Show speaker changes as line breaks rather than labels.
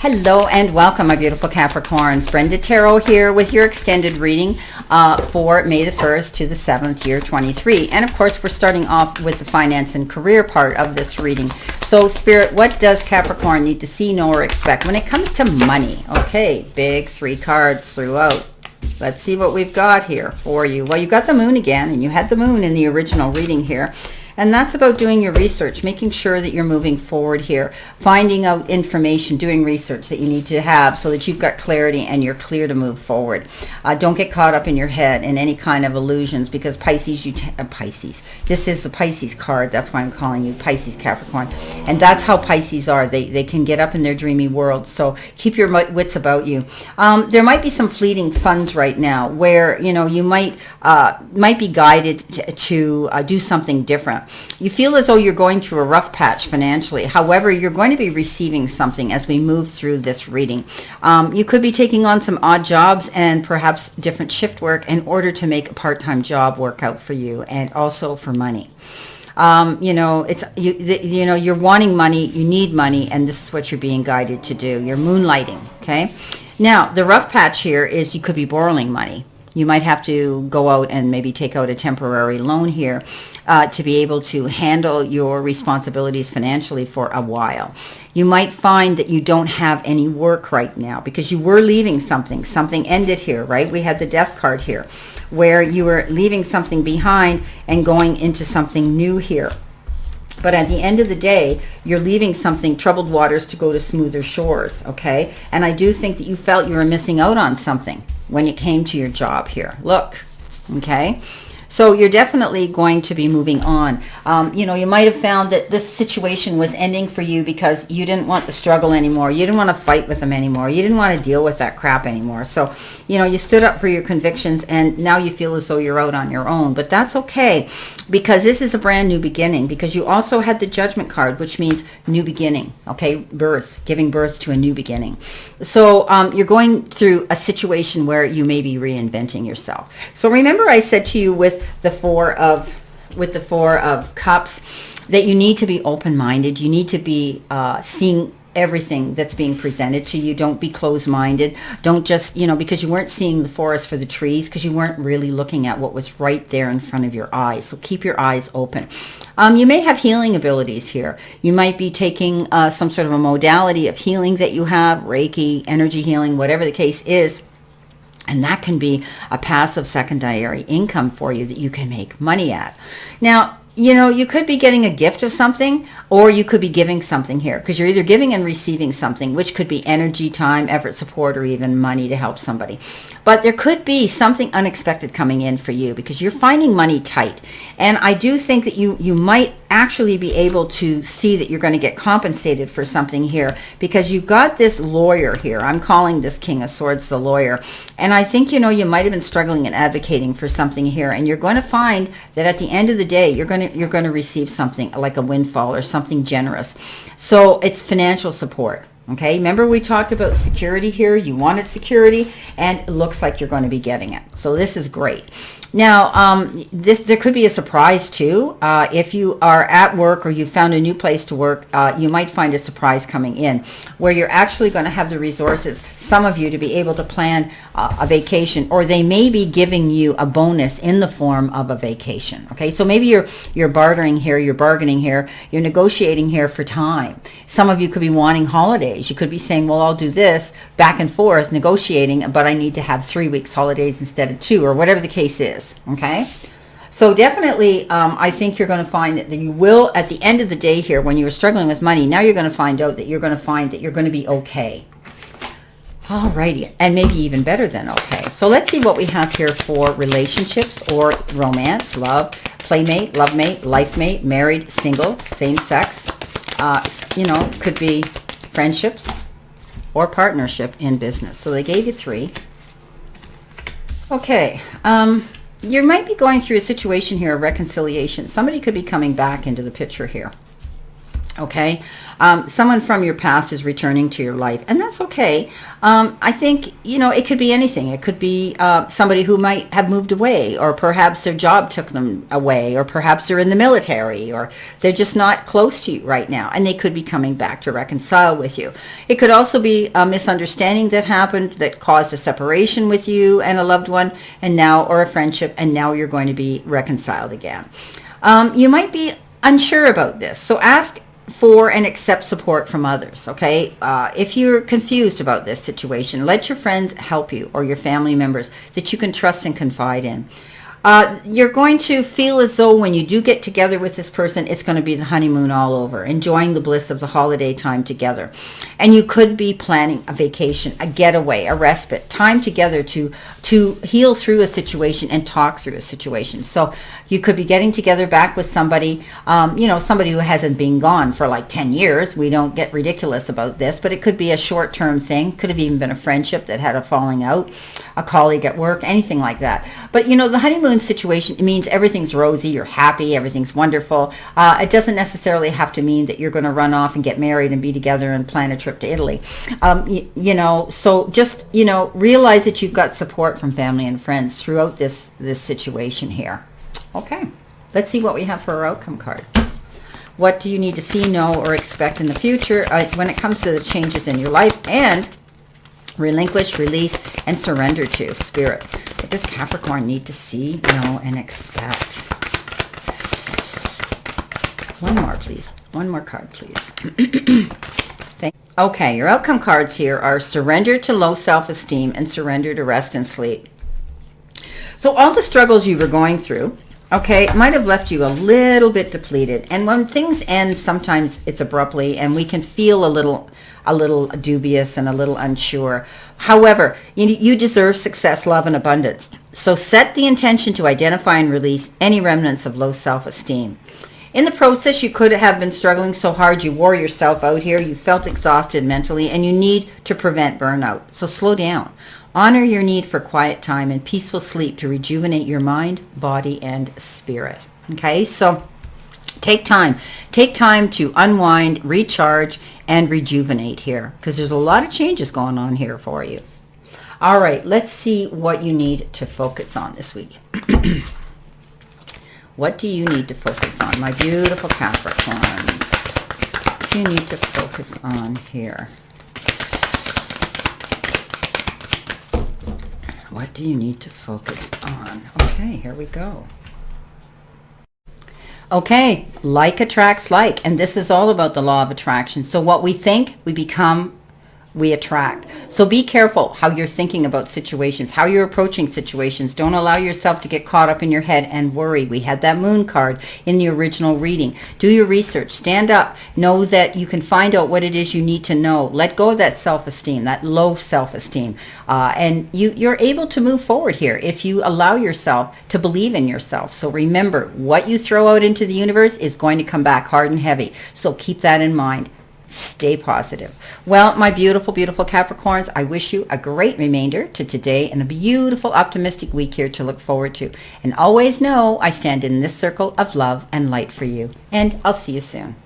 Hello and welcome, my beautiful Capricorns. Brenda Tarot here with your extended reading for May the 1st to the 7th, year 23. And of course, we're starting off with the finance and career part of this reading. So, Spirit, what does Capricorn need to see, know, or expect when it comes to money? Okay, big 3 cards throughout. Let's see what we've got here for you. Well, you got the moon again, and you had the moon in the original reading here. And that's about doing your research, making sure that you're moving forward here, finding out information, doing research that you need to have so that you've got clarity and you're clear to move forward. Don't get caught up in your head in any kind of illusions, because Pisces, Pisces. This is the Pisces card. That's why I'm calling you Pisces, Capricorn. And that's how Pisces are. They can get up in their dreamy world. So keep your wits about you. There might be some fleeting funds right now where, you know, you might be guided to do something different. You feel as though you're going through a rough patch financially. However, you're going to be receiving something as we move through this reading. You could be taking on some odd jobs and perhaps different shift work in order to make a part-time job work out for you, and also for money. You know, you're wanting money, you need money, and this is what you're being guided to do. You're moonlighting, okay? Now, the rough patch here is you could be borrowing money. You might have to go out and maybe take out a temporary loan here to be able to handle your responsibilities financially for a while. You might find that you don't have any work right now because you were leaving something. Something ended here, right? We had the death card here where you were leaving something behind and going into something new here. But at the end of the day, you're leaving something, troubled waters, to go to smoother shores, okay? And I do think that you felt you were missing out on something when it came to your job here. Look, okay? So you're definitely going to be moving on. You know, you might have found that this situation was ending for you because you didn't want the struggle anymore. You didn't want to fight with them anymore. You didn't want to deal with that crap anymore. So, you know, you stood up for your convictions, and now you feel as though you're out on your own. But that's okay, because this is a brand new beginning, because you also had the Judgment card, which means new beginning, okay? Birth, giving birth to a new beginning. So you're going through a situation where you may be reinventing yourself. So remember I said to you with the Four of Cups that you need to be open-minded. You need to be seeing everything that's being presented to you. Don't be closed-minded. Don't just, you know, because you weren't seeing the forest for the trees, because you weren't really looking at what was right there in front of your eyes. So keep your eyes open. You may have healing abilities here. You might be taking some sort of a modality of healing that you have, Reiki, energy healing, whatever the case is. And that can be a passive secondary income for you that you can make money at. Now, you know, you could be getting a gift of something, or you could be giving something here, because you're either giving and receiving something, which could be energy, time, effort, support, or even money to help somebody. But there could be something unexpected coming in for you, because you're finding money tight. And I do think that you might actually be able to see that you're going to get compensated for something here, because you've got this lawyer here. I'm calling this King of Swords the lawyer. And I think, you know, you might have been struggling and advocating for something here, and you're going to find that at the end of the day, you're going to receive something like a windfall or something generous. So it's financial support. Okay, remember we talked about security here. You wanted security, and it looks like you're going to be getting it. So this is great. Now, there could be a surprise too. If you are at work or you found a new place to work, you might find a surprise coming in where you're actually going to have the resources, some of you, to be able to plan a vacation, or they may be giving you a bonus in the form of a vacation. Okay, so maybe you're bartering here, you're bargaining here, you're negotiating here for time. Some of you could be wanting holidays. You could be saying, well, I'll do this back and forth, negotiating, but I need to have 3 weeks holidays instead of 2, or whatever the case is. Okay, so definitely I think you're going to find that you will, at the end of the day here, when you were struggling with money, now you're going to find out that you're going to find that you're going to be okay. Alrighty, and maybe even better than okay. So let's see what we have here for relationships or romance, love, playmate, love mate, life mate, married, single, same sex. You know, could be friendships or partnership in business. So they gave you 3. Okay, you might be going through a situation here of reconciliation. Somebody could be coming back into the picture here. Okay, someone from your past is returning to your life, and that's okay. I think, it could be anything. It could be somebody who might have moved away, or perhaps their job took them away, or perhaps they're in the military, or they're just not close to you right now, and they could be coming back to reconcile with you. It could also be a misunderstanding that happened that caused a separation with you and a loved one, or a friendship, and now you're going to be reconciled again. You might be unsure about this, so ask for and accept support from others. Okay, if you're confused about this situation, let your friends help you, or your family members that you can trust and confide in. You're going to feel as though when you do get together with this person, it's going to be the honeymoon all over, enjoying the bliss of the holiday time together. And you could be planning a vacation, a getaway, a respite, time together to heal through a situation and talk through a situation. So you could be getting together back with somebody, somebody who hasn't been gone for like 10 years. We don't get ridiculous about this, but it could be a short-term thing. Could have even been a friendship that had a falling out, a colleague at work, anything like that. But the honeymoon situation, it means everything's rosy, you're happy, everything's wonderful. It doesn't necessarily have to mean that you're going to run off and get married and be together and plan a trip to Italy. So just realize that you've got support from family and friends throughout this situation here. Okay, let's see what we have for our outcome card. What do you need to see, know, or expect in the future when it comes to the changes in your life? And relinquish, release, and surrender to, Spirit. What does Capricorn need to see, know, and expect? One more, please. One more card, please. Okay, your outcome cards here are surrender to low self-esteem and surrender to rest and sleep. So all the struggles you were going through, okay, might have left you a little bit depleted. And when things end, sometimes it's abruptly, and we can feel a little dubious and a little unsure. However, you deserve success, love, and abundance. So set the intention to identify and release any remnants of low self-esteem. In the process, you could have been struggling so hard you wore yourself out here. You felt exhausted mentally, and you need to prevent burnout. So slow down. Honor your need for quiet time and peaceful sleep to rejuvenate your mind, body, and spirit. Okay, so take time to unwind, recharge, and rejuvenate here, because there's a lot of changes going on here for you. All right, let's see what you need to focus on this week. What do you need to focus on, my beautiful Capricorns? What do you need to focus on here? What do you need to focus on? Okay, here we go. Okay, like attracts like, and this is all about the law of attraction. So what we think, we become, we attract. So be careful how you're thinking about situations, how you're approaching situations. Don't allow yourself to get caught up in your head and worry. We had that moon card in the original reading. Do your research. Stand up. Know that you can find out what it is you need to know. Let go of that self-esteem, that low self-esteem. And you're able to move forward here if you allow yourself to believe in yourself. So remember, what you throw out into the universe is going to come back hard and heavy. So keep that in mind. Stay positive. Well, my beautiful, beautiful Capricorns, I wish you a great remainder to today and a beautiful, optimistic week here to look forward to. And always know I stand in this circle of love and light for you. And I'll see you soon.